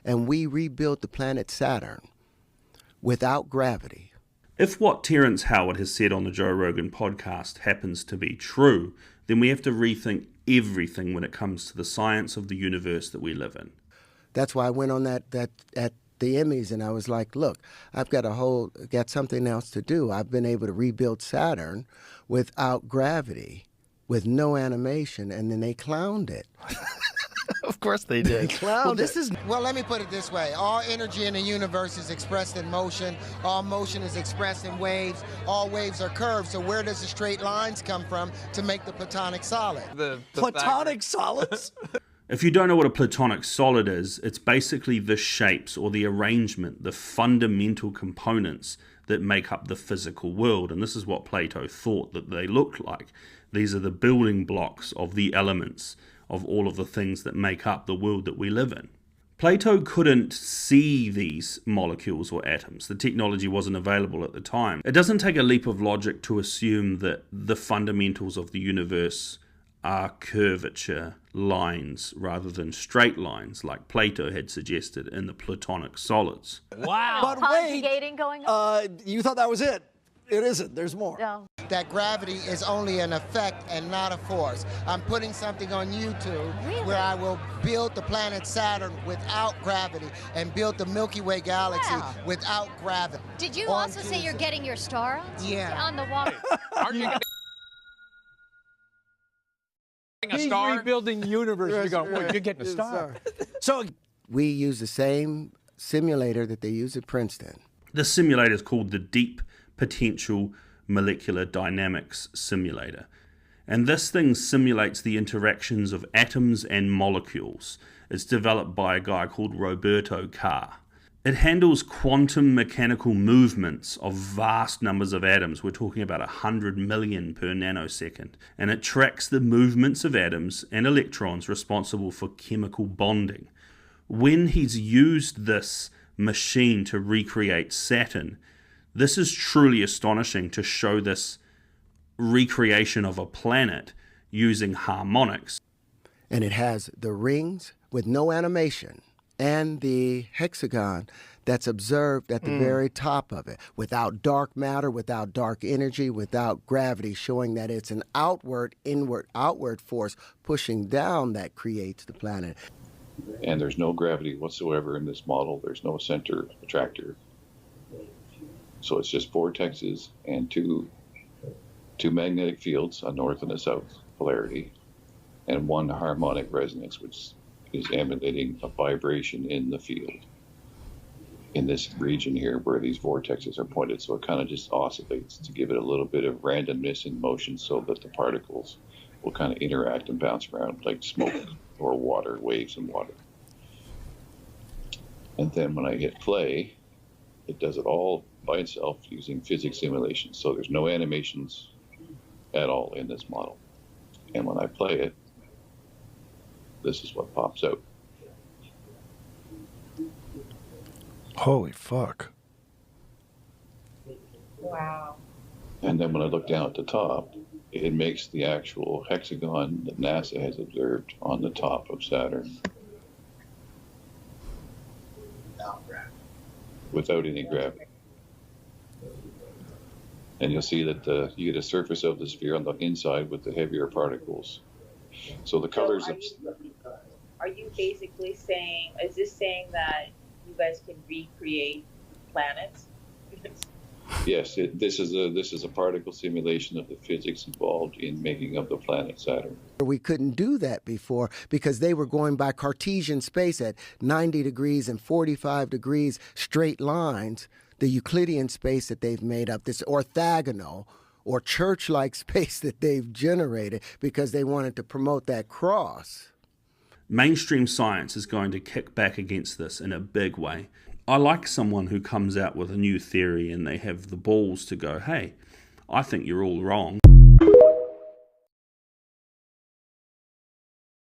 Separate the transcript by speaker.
Speaker 1: and we rebuilt the planet Saturn without gravity.
Speaker 2: If what Terrance Howard has said on the Joe Rogan podcast happens to be true, then we have to rethink everything when it comes to the science of the universe that we live in.
Speaker 1: That's why I went on that at the Emmys, and I was like, look, I've got something else to do. I've been able to rebuild Saturn without gravity, with no animation, and then they clowned it.
Speaker 3: Of course they did.
Speaker 4: Well, let me put it this way. All energy in the universe is expressed in motion. All motion is expressed in waves. All waves are curved. So where does the straight lines come from to make the platonic solid?
Speaker 3: The platonic solids?
Speaker 2: If you don't know what a platonic solid is, it's basically the shapes or the arrangement, the fundamental components that make up the physical world. And this is what Plato thought that they looked like. These are the building blocks of the elements of all of the things that make up the world that we live in. Plato couldn't see these molecules or atoms. The technology wasn't available at the time. It doesn't take a leap of logic to assume that the fundamentals of the universe are curvature lines rather than straight lines like Plato had suggested in the Platonic solids.
Speaker 3: Wow. But
Speaker 5: conjugating going on?
Speaker 3: you thought that was it. It isn't. There's more.
Speaker 5: No.
Speaker 4: That gravity is only an effect and not a force. I'm putting something on YouTube where I will build the planet Saturn without gravity and build the Milky Way galaxy without gravity.
Speaker 5: Did you also say you're getting your star on the wall?
Speaker 6: Aren't you getting a star?
Speaker 3: He's rebuilding the universe. You're going, well, you're getting a star. So
Speaker 1: We use the same simulator that they use at Princeton.
Speaker 2: The simulator is called the Deep Potential Molecular Dynamics Simulator. And this thing simulates the interactions of atoms and molecules. It's developed by a guy called Roberto Carr. It handles quantum mechanical movements of vast numbers of atoms. We're talking about 100 million per nanosecond. And it tracks the movements of atoms and electrons responsible for chemical bonding. When he's used this machine to recreate Saturn, this is truly astonishing to show this recreation of a planet using harmonics.
Speaker 1: And it has the rings with no animation and the hexagon that's observed at the very top of it, without dark matter, without dark energy, without gravity, showing that it's an outward force pushing down that creates the planet.
Speaker 7: And there's no gravity whatsoever in this model. There's no center attractor. So it's just vortexes and two magnetic fields, a north and a south polarity, and one harmonic resonance, which is emanating a vibration in the field in this region here where these vortexes are pointed. So it kind of just oscillates to give it a little bit of randomness in motion so that the particles will kind of interact and bounce around like smoke or water, waves and water. And then when I hit play, it does it all by itself using physics simulations. So there's no animations at all in this model. And when I play it, this is what pops out.
Speaker 3: holy fuck.
Speaker 8: Wow.
Speaker 7: And then when I look down at the top, it makes the actual hexagon that NASA has observed on the top of Saturn. Without any gravity. And you'll see that you get a surface of the sphere on the inside with the heavier particles. So the colors...
Speaker 8: Are you basically saying, is this saying that you guys can recreate planets?
Speaker 7: Yes, this is a particle simulation of the physics involved in making up the planet Saturn.
Speaker 1: We couldn't do that before because they were going by Cartesian space at 90 degrees and 45 degrees straight lines, the Euclidean space that they've made up, this orthogonal or church-like space that they've generated because they wanted to promote that cross.
Speaker 2: Mainstream science is going to kick back against this in a big way. I like someone who comes out with a new theory and they have the balls to go, hey, I think you're all wrong.